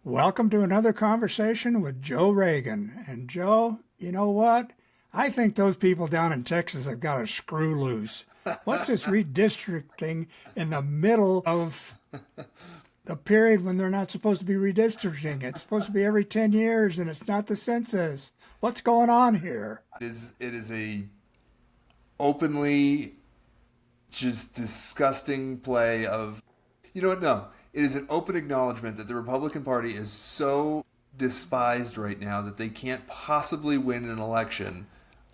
Welcome to another conversation with Joe Reagan. And Joe, you know what? I think those people down in Texas have got a screw loose. What's this redistricting in the middle of the period when they're not supposed to be redistricting? It's supposed to be every 10 years and it's not the census. What's going on here? It is a openly just disgusting play of, you know what? No, it is an open acknowledgement that the Republican Party is so despised right now that they can't possibly win an election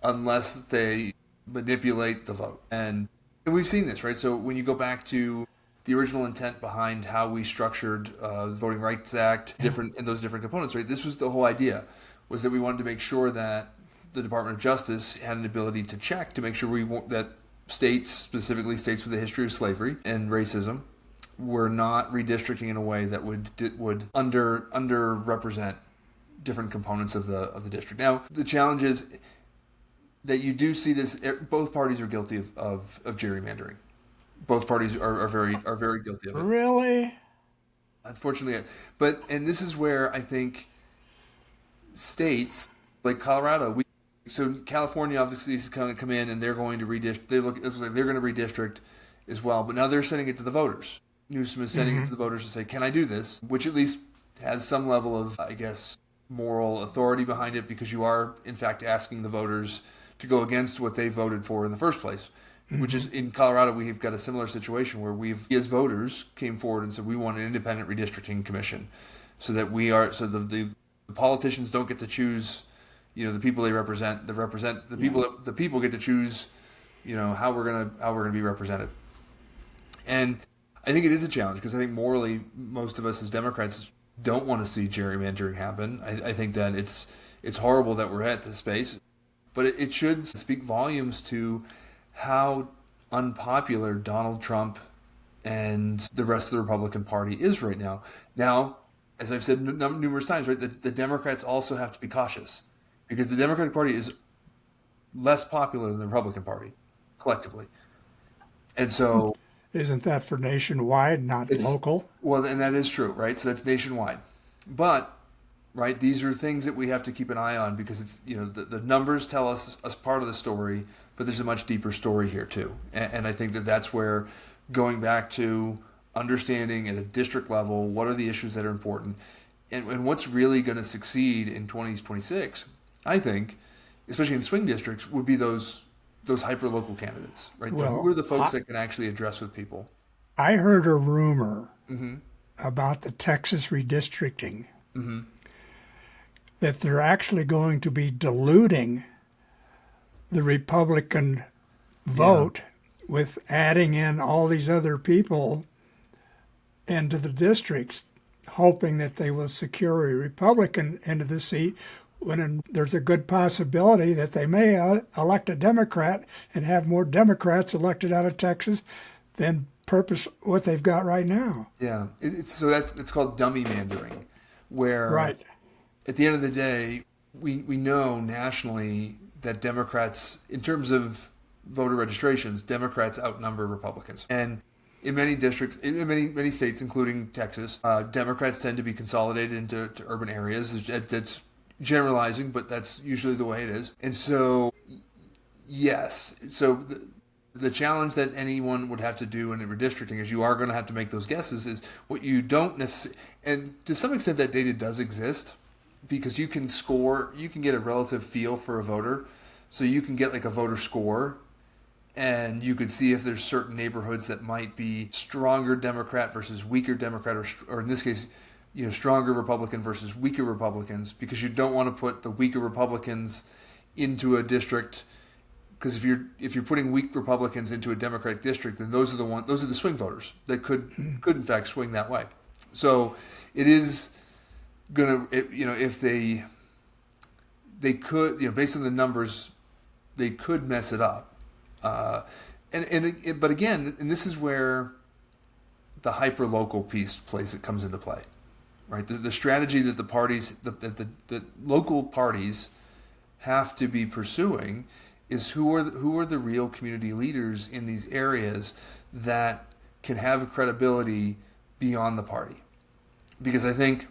unless they manipulate the vote. And we've seen this, right? So when you go back to the original intent behind how we structured the Voting Rights Act, different in those different components, right? This was the whole idea, was that we wanted to make sure that the Department of Justice had an ability to check to make sure that states, specifically states with a history of slavery and racism, were not redistricting in a way that would underrepresent different components of the district. Now, the challenge is that you do see this. Both parties are guilty of gerrymandering. Both parties are very guilty of it. Really? Unfortunately, and this is where I think states like Colorado, so California obviously is going to come in and they're going to redistrict. It looks like they're going to redistrict as well, but now they're sending it to the voters. Newsom is sending it to the voters to say, "Can I do this?" Which at least has some level of, I guess, moral authority behind it, because you are in fact asking the voters to go against what they voted for in the first place. Which is, in Colorado, we've got a similar situation where as voters came forward and said we want an independent redistricting commission, so that the politicians don't get to choose, the people they represent. The people get to choose, how we're gonna be represented. And I think it is a challenge, because I think morally most of us as Democrats don't want to see gerrymandering happen. I think that it's horrible that we're at this space, but it should speak volumes to how unpopular Donald Trump and the rest of the Republican Party is right now. Now, as I've said numerous times, right, the Democrats also have to be cautious, because the Democratic Party is less popular than the Republican Party collectively. And so, Isn't that for nationwide, not local? well, and that is true, right? So that's nationwide. But, right, these are things that we have to keep an eye on, because it's, the numbers tell us part of the story, but there's a much deeper story here too. And I think that's where going back to understanding at a district level, what are the issues that are important, and what's really going to succeed in 2026, I think, especially in swing districts, would be those hyper-local candidates, right? Well, Who are the folks that can actually address with people? I heard a rumor about the Texas redistricting that they're actually going to be diluting the Republican vote with adding in all these other people into the districts, hoping that they will secure a Republican into the seat, when there's a good possibility that they may elect a Democrat and have more Democrats elected out of Texas than purpose what they've got right now. Yeah, it's called dummy mandering, where Right. at the end of the day, we know nationally that Democrats, in terms of voter registrations, Democrats outnumber Republicans. And in many districts, in many states, including Texas, Democrats tend to be consolidated into urban areas. That's generalizing, but that's usually the way it is. And so, yes, so the challenge that anyone would have to do in redistricting is, you are going to have to make those guesses, is what you don't necessarily, and to some extent that data does exist, because you can get a relative feel for a voter. So you can get like a voter score, and you could see if there's certain neighborhoods that might be stronger Democrat versus weaker Democrat, or in this case, stronger Republican versus weaker Republicans, because you don't want to put the weaker Republicans into a district, because if you're putting weak Republicans into a Democratic district, then those are the swing voters that could in fact swing that way. So it is gonna, if they could, based on the numbers, they could mess it up. But again, and this is where the hyper-local piece comes into play, right? The strategy that the local parties have to be pursuing is, who are the real community leaders in these areas that can have credibility beyond the party. Because I think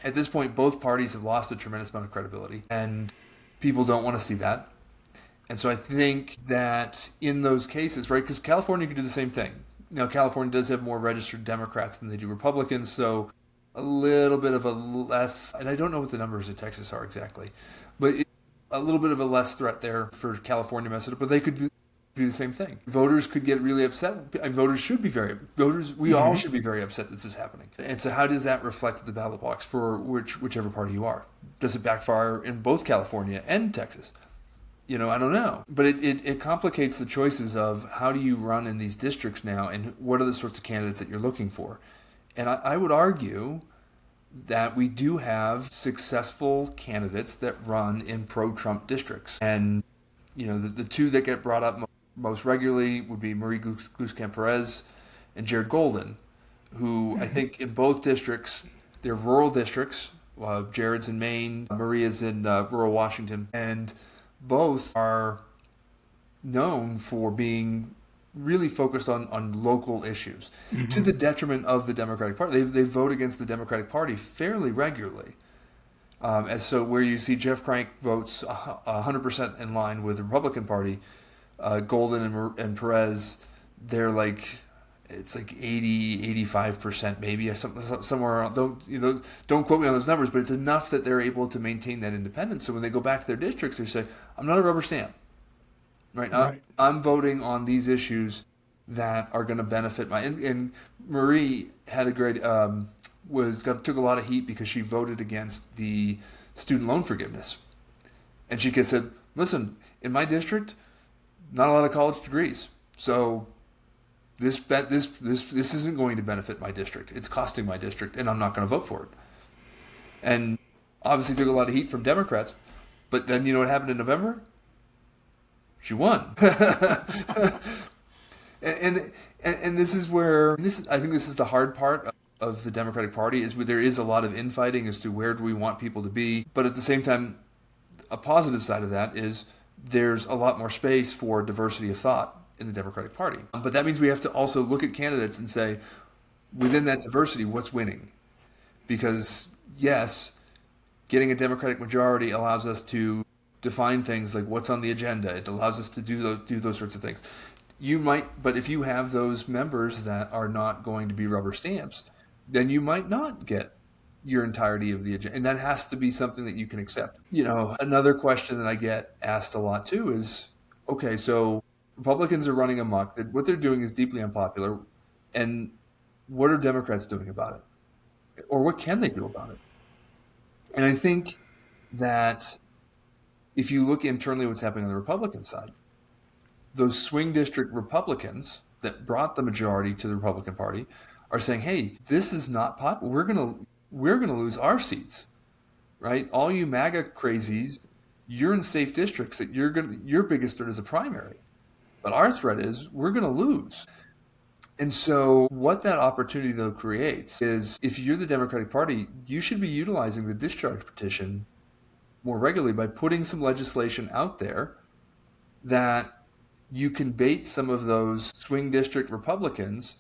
At this point, both parties have lost a tremendous amount of credibility, and people don't want to see that. And so I think that in those cases, right, because California could do the same thing. Now, California does have more registered Democrats than they do Republicans, so a little bit of a less, and I don't know what the numbers in Texas are exactly, but a little bit of a less threat there for California message, but they could do the same thing. Voters could get really upset. And voters should be we all should be very upset this is happening. And so how does that reflect the ballot box for whichever party you are? Does it backfire in both California and Texas? I don't know. But it complicates the choices of how do you run in these districts now and what are the sorts of candidates that you're looking for. And I would argue that we do have successful candidates that run in pro-Trump districts. And, the two that get brought up most regularly would be Marie Gluskamp-Perez and Jared Golden, who I think in both districts, they're rural districts. Jared's in Maine, Maria's in rural Washington, and both are known for being really focused on local issues to the detriment of the Democratic Party. They vote against the Democratic Party fairly regularly. And so where you see Jeff Crank votes 100% in line with the Republican Party, Golden and Perez, they're it's 80, 85% maybe, somewhere around. Don't quote me on those numbers, but it's enough that they're able to maintain that independence. So when they go back to their districts, they say, I'm not a rubber stamp. Right. I'm voting on these issues that are going to benefit and Marie had a great, took a lot of heat because she voted against the student loan forgiveness. And she said, listen, in my district, not a lot of college degrees. So this isn't going to benefit my district. It's costing my district, and I'm not going to vote for it. And obviously took a lot of heat from Democrats. But then you know what happened in November? She won. and this is where I think this is the hard part of the Democratic Party is where there is a lot of infighting as to where do we want people to be. But at the same time, a positive side of that is there's a lot more space for diversity of thought in the Democratic Party. But that means we have to also look at candidates and say, within that diversity, what's winning? Because yes, getting a Democratic majority allows us to define things like what's on the agenda. It allows us to do those sorts of things. But if you have those members that are not going to be rubber stamps, then you might not get your entirety of the agenda. And that has to be something that you can accept. Another question that I get asked a lot too is, okay, so Republicans are running amok. That what they're doing is deeply unpopular. And what are Democrats doing about it? Or what can they do about it? And I think that if you look internally what's happening on the Republican side, those swing district Republicans that brought the majority to the Republican Party are saying, hey, this is not popular. We're gonna lose our seats, right? All you MAGA crazies, you're in safe districts that your biggest threat is a primary. But our threat is we're gonna lose. And so what that opportunity though creates is if you're the Democratic Party, you should be utilizing the discharge petition more regularly by putting some legislation out there that you can bait some of those swing district Republicans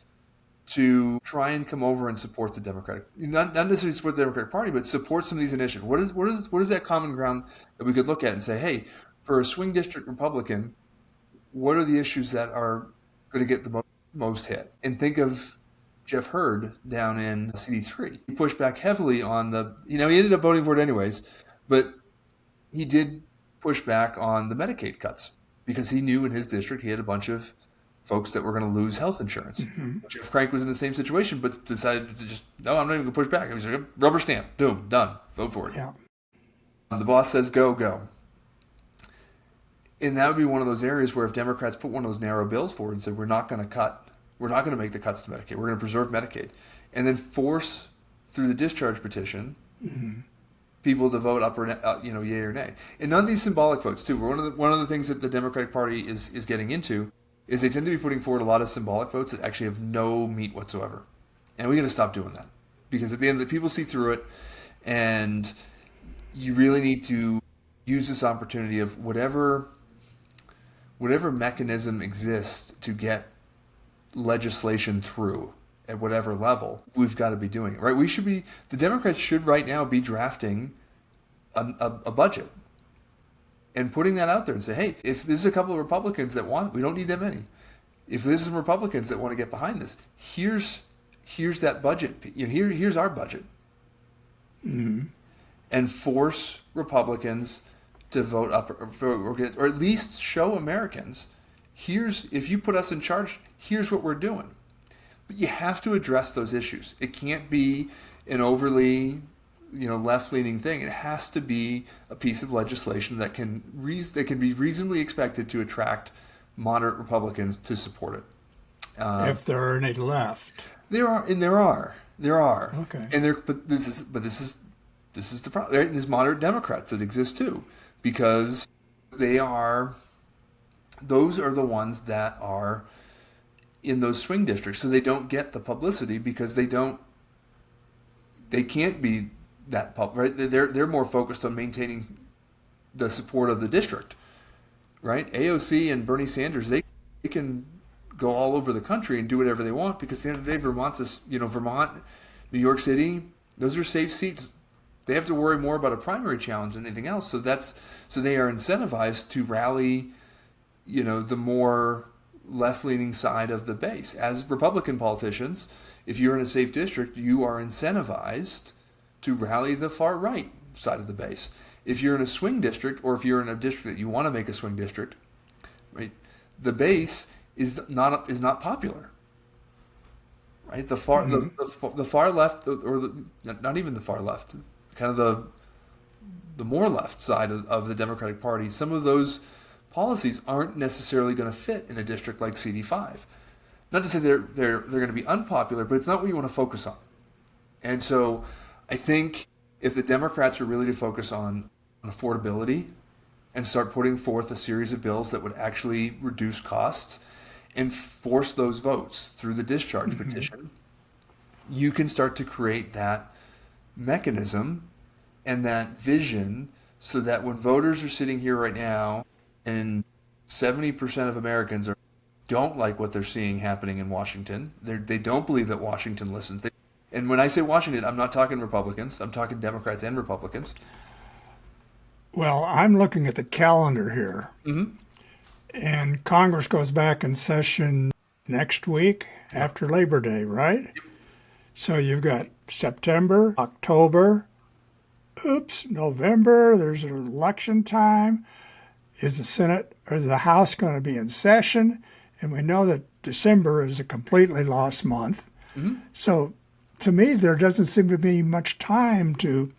to try and come over and support the Democratic, not necessarily support the Democratic Party, but support some of these initiatives. What is that common ground that we could look at and say, hey, for a swing district Republican, what are the issues that are going to get the most hit? And think of Jeff Hurd down in CD3. He pushed back heavily on he ended up voting for it anyways, but he did push back on the Medicaid cuts because he knew in his district he had a bunch of folks that were going to lose health insurance. Jeff Crank was in the same situation, but decided to just, no, I'm not even going to push back. He was like, rubber stamp, boom, done, vote for it. Yeah. The boss says go. And that would be one of those areas where if Democrats put one of those narrow bills forward and said, we're not going to make the cuts to Medicaid, we're going to preserve Medicaid, and then force through the discharge petition people to vote up or yay or nay. And none of these symbolic votes too. One of the things that the Democratic Party is getting into is they tend to be putting forward a lot of symbolic votes that actually have no meat whatsoever. And we got to stop doing that because at the end of the people see through it, and you really need to use this opportunity of whatever mechanism exists to get legislation through at whatever level, we've got to be doing it, right? The Democrats should right now be drafting a budget and putting that out there and say, hey, if there's a couple of Republicans that want, we don't need that many. If there's some Republicans that want to get behind this, here's that budget. Here's our budget. Mm-hmm. And force Republicans to vote up, or at least show Americans, if you put us in charge, here's what we're doing. But you have to address those issues. It can't be an overly, left-leaning thing. It has to be a piece of legislation that can be reasonably expected to attract moderate Republicans to support it. If there are any left, there are. Okay. And this is the problem. There's moderate Democrats that exist too, because those are the ones that are in those swing districts, so they don't get the publicity because they can't be that right. They're more focused on maintaining the support of the district, right? AOC and Bernie Sanders, they can go all over the country and do whatever they want because at the end of the day, Vermont, New York City, those are safe seats. They have to worry more about a primary challenge than anything else. So they are incentivized to rally, the more left-leaning side of the base. As Republican politicians, if you're in a safe district, you are incentivized to rally the far right side of the base. If you're in a swing district, or if you're in a district that you want to make a swing district, right, the base is not popular. Right, the far the far left, not even the far left, kind of the more left side of the Democratic Party, some of those policies aren't necessarily going to fit in a district like CD5. Not to say they're going to be unpopular, but it's not what you want to focus on. And so I think if the Democrats are really to focus on affordability and start putting forth a series of bills that would actually reduce costs and force those votes through the discharge petition, you can start to create that mechanism and that vision so that when voters are sitting here right now and 70% of Americans don't like what they're seeing happening in Washington, they don't believe that Washington listens. And when I say Washington, I'm not talking Republicans. I'm talking Democrats and Republicans. Well, I'm looking at the calendar here. Mm-hmm. And Congress goes back in session next week after Labor Day, right? Yep. So you've got September, October, November, there's an election time. Is the Senate or the House going to be in session? And we know that December is a completely lost month. Mm-hmm. So to me, there doesn't seem to be much time to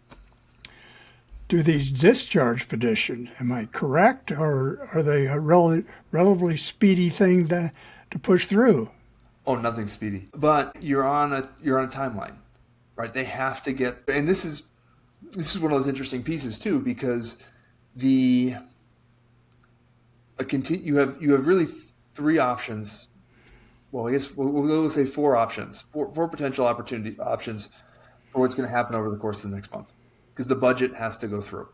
do these discharge petitions. Am I correct? Or are they a relatively speedy thing to push through? Oh, nothing speedy. But you're on a timeline, right? They have to get, and this is one of those interesting pieces too, because you have really three options. Well, I guess we'll say four options, four potential options for what's going to happen over the course of the next month, because the budget has to go through.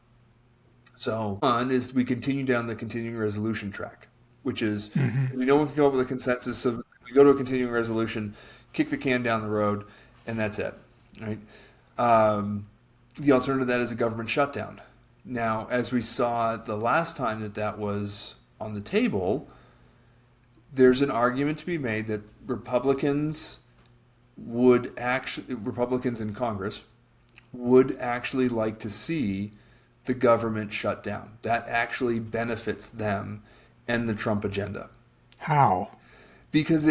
So one is we continue down the continuing resolution track, which is we know we can come up with a consensus. So we go to a continuing resolution, kick the can down the road, and that's it. Right. The alternative to that is a government shutdown. Now, as we saw the last time that was on the table, there's an argument to be made that Republicans in Congress would actually like to see the government shut down. That actually benefits them and the Trump agenda. How? Because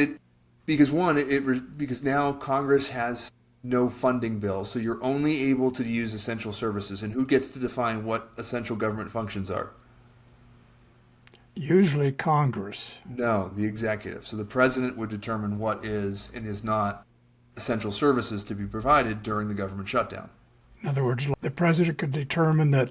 now Congress has no funding bill, so you're only able to use essential services. And who gets to define what essential government functions are? Usually Congress. No, the executive. So the president would determine what is and is not essential services to be provided during the government shutdown. In other words, the president could determine that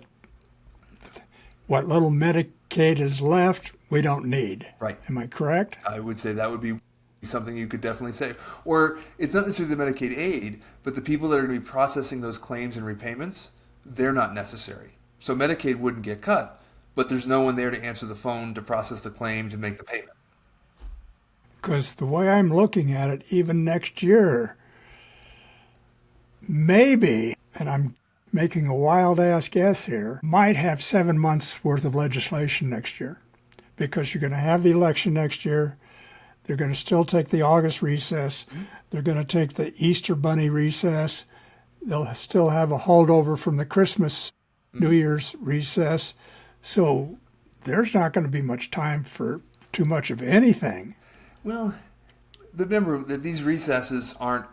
what little Medicaid is left, we don't need. Right. Am I correct? I would say that would be something you could definitely say. Or it's not necessarily the Medicaid aid, but the people that are going to be processing those claims and repayments, they're not necessary. So Medicaid wouldn't get cut, but there's no one there to answer the phone, to process the claim, to make the payment. Because the way I'm looking at it, even next year, maybe, and I'm making a wild ass guess here, might have 7 months worth of legislation next year. Because you're going to have the election next year. They're going to still take the August recess. They're going to take the Easter bunny recess. They'll still have a holdover from the Christmas, New Year's recess. So there's not going to be much time for too much of anything. Well, but remember that these recesses aren't,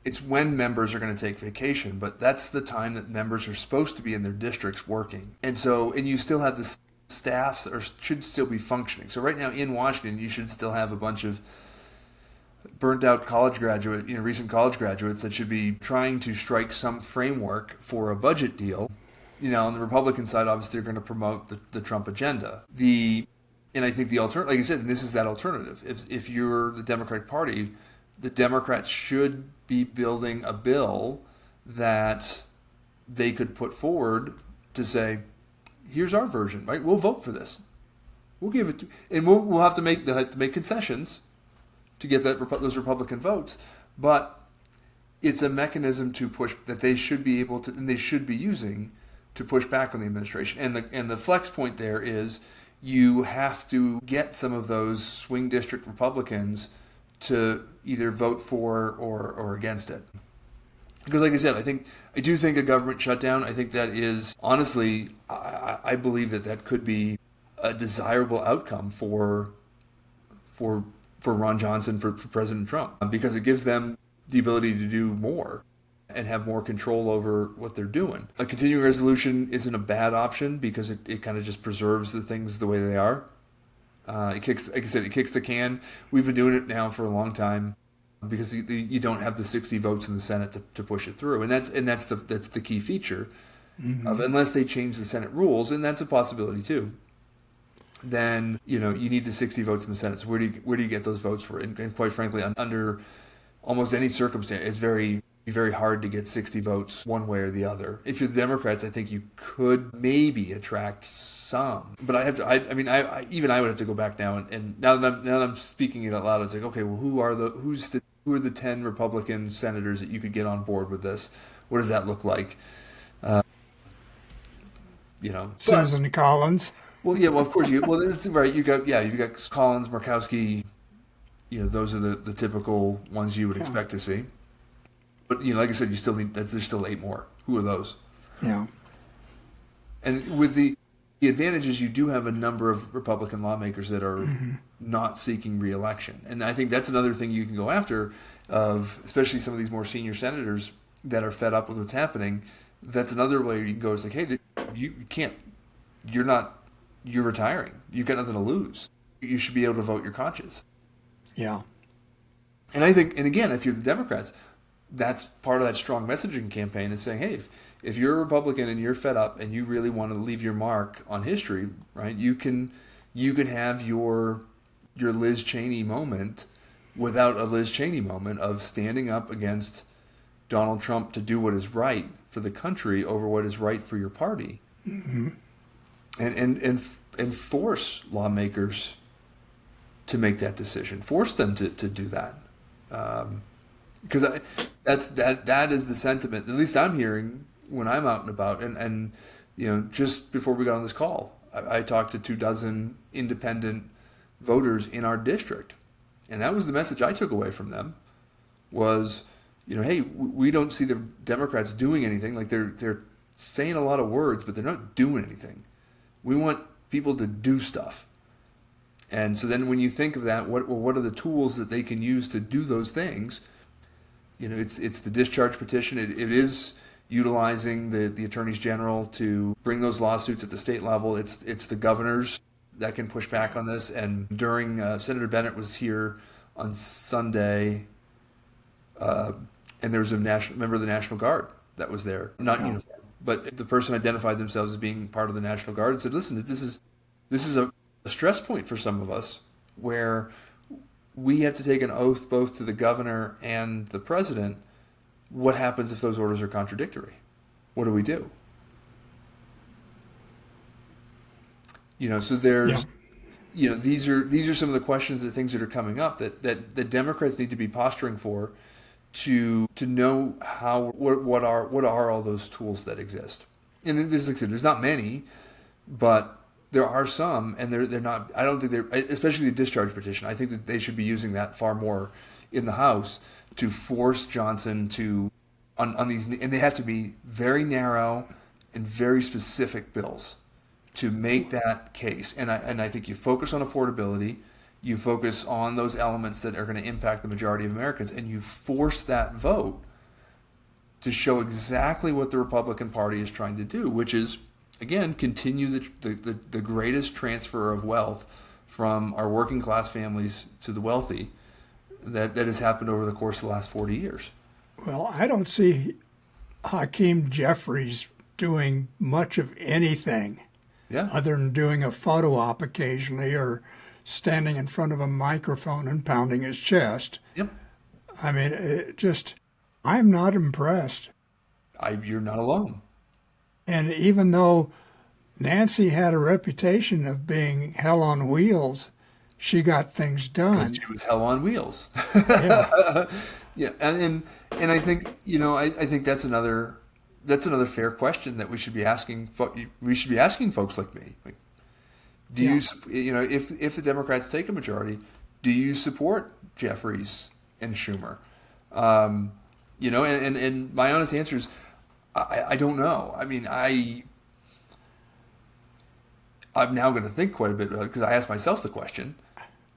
it's when members are going to take vacation, but that's the time that members are supposed to be in their districts working. And so, and you still have the staffs or should still be functioning. So right now in Washington, you should still have a bunch of burnt out college graduate, recent college graduates that should be trying to strike some framework for a budget deal. On the Republican side, obviously they're going to promote the Trump agenda. And I think the alternative, like I said, and this is that alternative. If you're the Democratic Party, the Democrats should be building a bill that they could put forward to say, here's our version, right? We'll vote for this. We'll give it to, and we'll have to make concessions to get those Republican votes, but it's a mechanism to push that they should be able to, and they should be using to push back on the administration. And the flex point there is you have to get some of those swing district Republicans to either vote for or against it. Because like I said, I do think a government shutdown, I think that is, honestly, I believe that could be a desirable outcome for Ron Johnson, for President Trump, because it gives them the ability to do more and have more control over what they're doing. A continuing resolution isn't a bad option because it kind of just preserves the things the way they are. It kicks the can. We've been doing it now for a long time because you don't have the 60 votes in the Senate to push it through, and that's the key feature of, unless they change the Senate rules, and that's a possibility too. Then you need the 60 votes in the Senate. So where do you get those votes for? And quite frankly, under almost any circumstance, it's very hard to get 60 votes one way or the other. If you're the Democrats, I think you could maybe attract some, but I would have to go back now and now that I'm speaking it out loud, it's like, okay, well, who are the 10 Republican senators that you could get on board with this? What does that look like? Susan Collins. Well, yeah, well, of course that's right. You've got Collins, Murkowski. Those are the typical ones you would expect to see. But like I said, you still need there's still 8 more. Who are those? Yeah. And with the advantages, you do have a number of Republican lawmakers that are not seeking re-election, and I think that's another thing you can go after, of especially some of these more senior senators that are fed up with what's happening. That's another way you can go. It's like, hey, you can't. You're retiring. You've got nothing to lose. You should be able to vote your conscience. Yeah. And I think, and again, if you're the Democrats, that's part of that strong messaging campaign, is saying, hey, if you're a Republican and you're fed up and you really want to leave your mark on history, right? You can have your Liz Cheney moment without a Liz Cheney moment of standing up against Donald Trump to do what is right for the country over what is right for your party. Mm-hmm. And force lawmakers to make that decision. Force them to do that. Because that is the sentiment, at least I'm hearing when I'm out and about. And just before we got on this call, I talked to 24 independent voters in our district. And that was the message I took away from them was, hey, we don't see the Democrats doing anything. Like they're saying a lot of words, but they're not doing anything. We want people to do stuff. And so then when you think of that, what are the tools that they can use to do those things? It's the discharge petition. It is utilizing the attorneys general to bring those lawsuits at the state level. It's the governors that can push back on this. And during Senator Bennett was here on Sunday, and there was a member of the National Guard that was there, not uniform, but the person identified themselves as being part of the National Guard and said, "Listen, this is a stress point for some of us, where we have to take an oath both to the governor and the president. What happens if those orders are contradictory? What do we do?" So there's these are some of the questions, the things that are coming up that Democrats need to be posturing for, to know what are all those tools that exist. And there's, like I said, there's not many, but there are some, and they're not. I don't think they're, especially the discharge petition. I think that they should be using that far more in the House to force Johnson to on these, and they have to be very narrow and very specific bills to make that case. And I think you focus on affordability, you focus on those elements that are going to impact the majority of Americans, and you force that vote to show exactly what the Republican Party is trying to do, which is, again, continue the greatest transfer of wealth from our working class families to the wealthy that has happened over the course of the last 40 years. Well, I don't see Hakeem Jeffries doing much of anything other than doing a photo op occasionally or standing in front of a microphone and pounding his chest. Yep. I mean, I'm not impressed. You're not alone. And even though Nancy had a reputation of being hell on wheels, she got things done. She was hell on wheels. Yeah. Yeah, and I think I think that's another fair question that we should be asking. We should be asking folks like me. Like, do you if the Democrats take a majority, do you support Jeffries and Schumer? And my honest answer is I don't know. I mean, I'm now going to think quite a bit about it because I asked myself the question.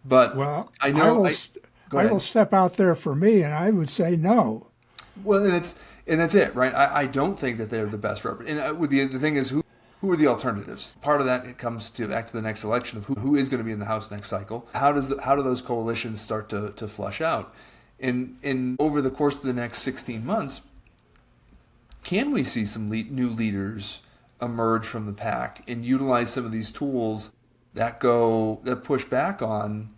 But I know I will step out there for me, and I would say no. Well, and that's it, right? I don't think that they're the best representative. And the thing is, who are the alternatives? Part of that, it comes back to the next election of who is going to be in the House next cycle. How do those coalitions start to flush out? And over the course of the next 16 months, can we see some new leaders emerge from the pack and utilize some of these tools that push back on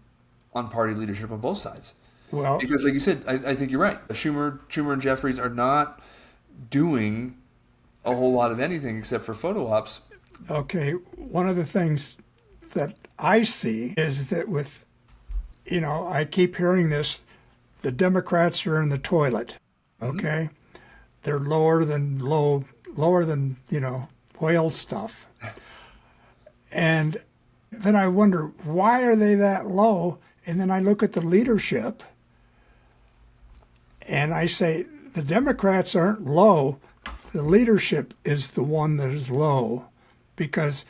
party leadership on both sides? Well, because like you said, I think you're right. Schumer and Jeffries are not doing a whole lot of anything except for photo ops. Okay, one of the things that I see is that I keep hearing this, the Democrats are in the toilet, okay? Mm-hmm. They're lower than whale stuff. And then I wonder, why are they that low? And then I look at the leadership and I say, the Democrats aren't low. The leadership is the one that is low because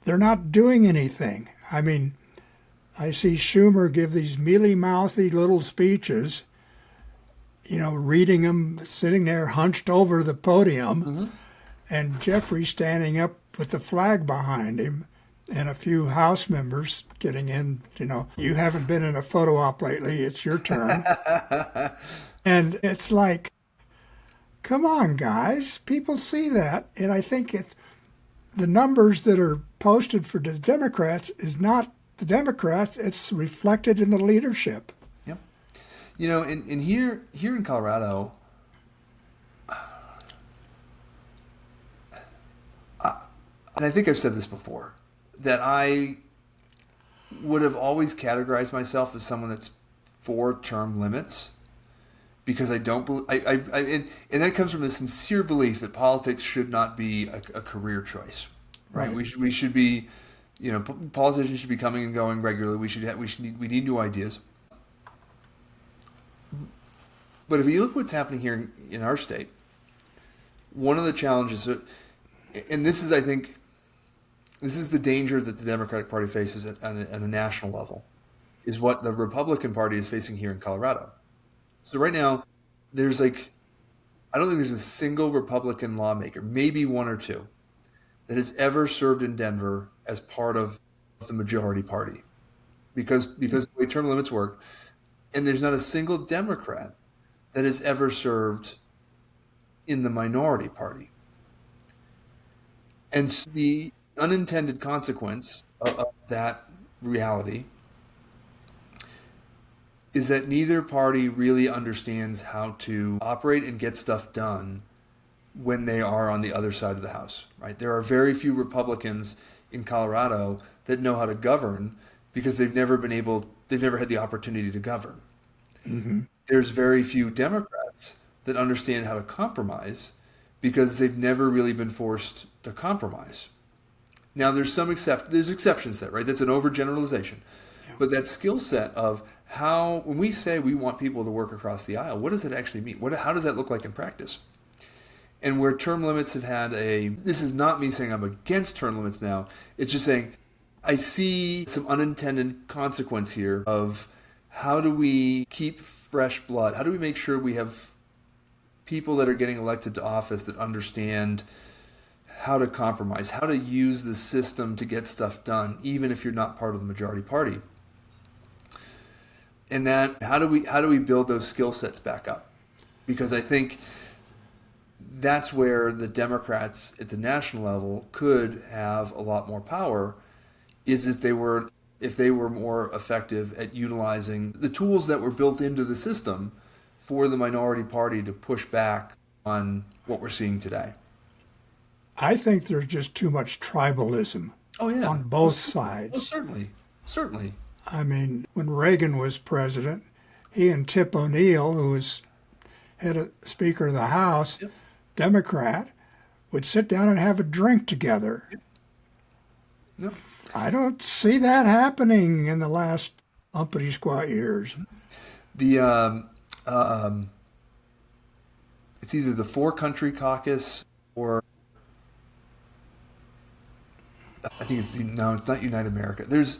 they're not doing anything. I mean, I see Schumer give these mealy-mouthy little speeches, reading them, sitting there hunched over the podium, mm-hmm. and Jeffrey standing up with the flag behind him, and a few House members getting in, you haven't been in a photo op lately, it's your turn. And it's like, come on, guys, people see that. And I think the numbers that are posted for the Democrats is not the Democrats, it's reflected in the leadership. Yep. And here in Colorado, and I think I've said this before, that I would have always categorized myself as someone that's for term limits, because I don't believe, and that comes from the sincere belief that politics should not be a career choice, right? We should be, politicians should be coming and going regularly. We need new ideas. But if you look what's happening here in our state, one of the challenges, and this is, I think, this is the danger that the Democratic Party faces at a national level, is what the Republican Party is facing here in Colorado. So right now, I don't think there's a single Republican lawmaker, maybe one or two, that has ever served in Denver as part of the majority party, because the way term limits work, and there's not a single Democrat that has ever served in the minority party. And so the unintended consequence of that reality is that neither party really understands how to operate and get stuff done when they are on the other side of the house, right? There are very few Republicans in Colorado that know how to govern because they've never had the opportunity to govern. There's very few Democrats that understand how to compromise because they've never really been forced to compromise. Now, there's exceptions to that, right? That's an overgeneralization. But that skill set of how, when we say we want people to work across the aisle, what does it actually mean? How does that look like in practice? And where term limits have had this is not me saying I'm against term limits now. It's just saying I see some unintended consequence here of how do we keep fresh blood? How do we make sure we have people that are getting elected to office that understand how to compromise, how to use the system to get stuff done, even if you're not part of the majority party? And that how do we build those skill sets back up? Because I think that's where the Democrats at the national level could have a lot more power, is if they were more effective at utilizing the tools that were built into the system for the minority party to push back on what we're seeing today. I think there's just too much tribalism on both sides. Oh, certainly. I mean, when Reagan was president, he and Tip O'Neill, who was Speaker of the House, Democrat, would sit down and have a drink together. Yep. I don't see that happening in the last umpity squat years. The it's either the Four Country Caucus or I think it's not Unite America. There's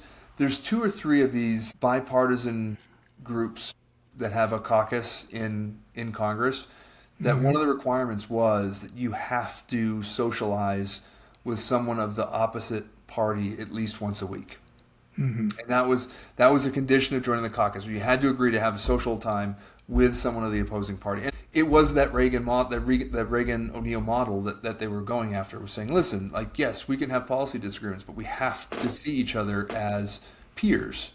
two or three of these bipartisan groups that have a caucus in Congress. That one of the requirements was that you have to socialize with someone of the opposite party at least once a week. And that was a condition of joining the caucus. You had to agree to have social time with someone of the opposing party. And it was that Reagan O'Neill model that they were going after. Was saying, listen, like, yes, we can have policy disagreements, but we have to see each other as peers,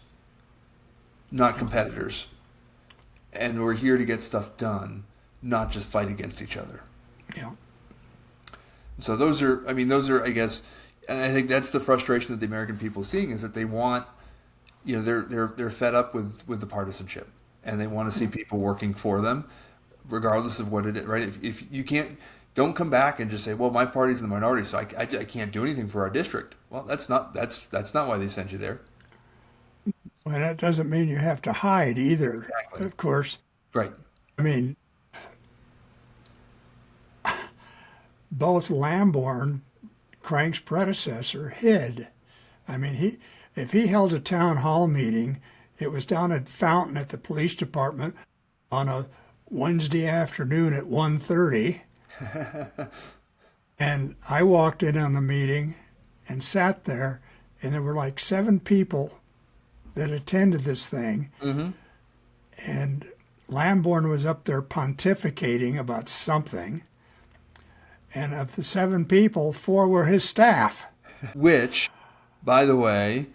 not competitors. And we're here to get stuff done, not just fight against each other. Yeah. So those are, I guess, and I think that's the frustration that the American people are seeing, is that they want, they're fed up with the partisanship, and they want to see people working for them, regardless of what it is, right? If you don't come back and just say, well, my party's in the minority, so I can't do anything for our district. Well, that's not why they sent you there. Well, that doesn't mean you have to hide either. Exactly. Of course. Right. I mean, both Lamborn, Crank's predecessor, hid. I mean, if he held a town hall meeting, it was down at Fountain at the police department on a Wednesday afternoon at 1:30. And I walked in on the meeting and sat there, and there were like 7 people that attended this thing. And Lamborn was up there pontificating about something. And of the 7 people, 4 were his staff. Which, by the way,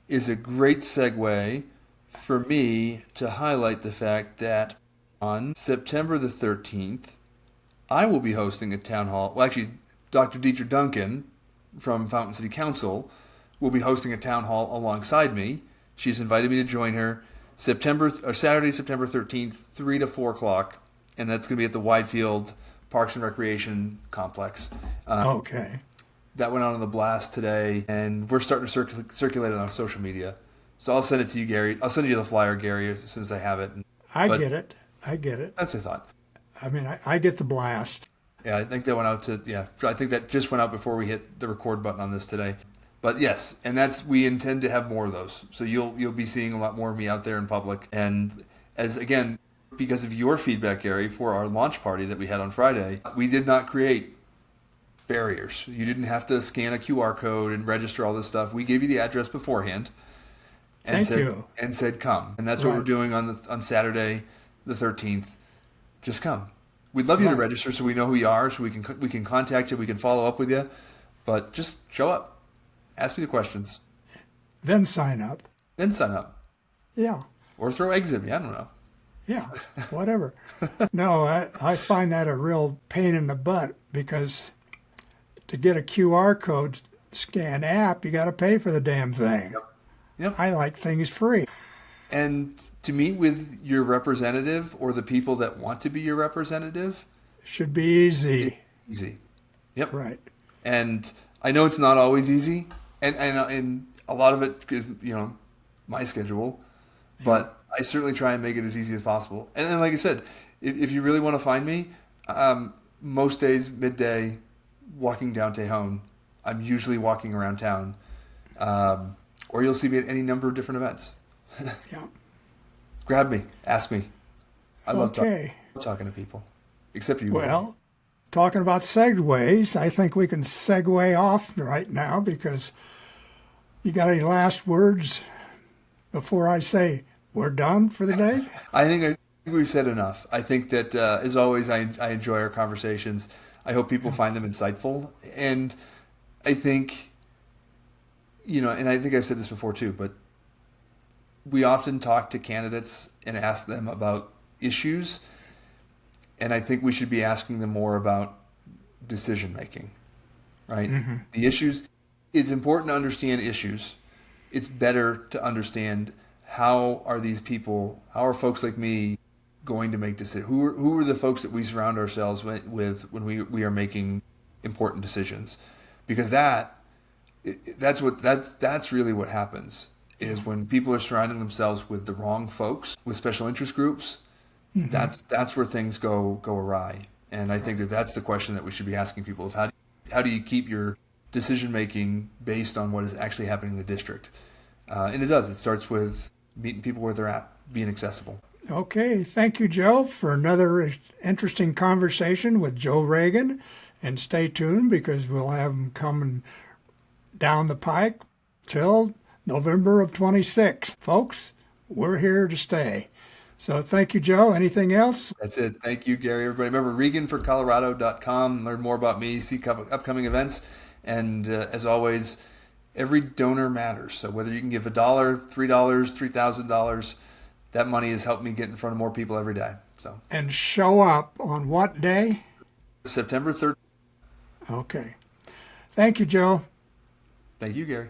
is a great segue for me to highlight the fact that on September the 13th, I will be hosting a town hall. Well, actually, Dr. Deidre Duncan from Fountain City Council will be hosting a town hall alongside me. She's invited me to join her Saturday, September 13th, 3 to 4 o'clock, and that's going to be at the Widefield Parks and Recreation Complex. Okay. That went out on the blast today, and we're starting to circulate it on social media. So I'll send it to you, Gary. I'll send you the flyer, Gary, as soon as I have it. I get it. That's what I thought. I mean, I get the blast. Yeah, I think that went out I think that just went out before we hit the record button on this today. But yes, and we intend to have more of those. So you'll be seeing a lot more of me out there in public. And because of your feedback, Gary, for our launch party that we had on Friday, we did not create barriers. You didn't have to scan a QR code and register all this stuff. We gave you the address beforehand and said come. And that's what we're doing on Saturday the 13th. Just come. We'd love you to register so we know who you are, so we can contact you, we can follow up with you. But just show up. Ask me the questions. Then sign up. Yeah. Or throw eggs at me. I don't know. Yeah, whatever. No, I find that a real pain in the butt, because to get a QR code scan app, you got to pay for the damn thing. Yep. Yep. I like things free. And to meet with your representative or the people that want to be your representative, Should be easy. easy. Yep. Right. And I know it's not always easy, and a lot of it is, my schedule, but I certainly try and make it as easy as possible. And then, like I said, if you really want to find me, most days, midday, walking down Tejon, I'm usually walking around town, or you'll see me at any number of different events. Yeah. Grab me, ask me. I love Okay. talking to people, except you. Well, talking about segues, I think we can segue off right now because you got any last words before I say we're done for the day? I think we've said enough. I think that, as always, I enjoy our conversations. I hope people find them insightful. And I think, and I think I've said this before too, but we often talk to candidates and ask them about issues. And I think we should be asking them more about decision making, right? Mm-hmm. The issues, it's important to understand issues. It's better to understand how are folks like me going to make decisions? Who are the folks that we surround ourselves with when we are making important decisions? Because that's really what happens is when people are surrounding themselves with the wrong folks, with special interest groups. Mm-hmm. That's where things go awry. And I think that's the question that we should be asking people: of how do you keep your decision making based on what is actually happening in the district? And it does. It starts with meeting people where they're at, being accessible. Okay. Thank you, Joe, for another interesting conversation with Joe Reagan. And stay tuned because we'll have him coming down the pike till November of 26. Folks, we're here to stay. So thank you, Joe. Anything else? That's it. Thank you, Gary. Everybody, remember reganforcolorado.com. Learn more about me, see upcoming events. And as always, every donor matters. So whether you can give $1, $3, $3,000, that money has helped me get in front of more people every day. So. And show up on what day? September 3rd. Okay. Thank you, Joe. Thank you, Gary.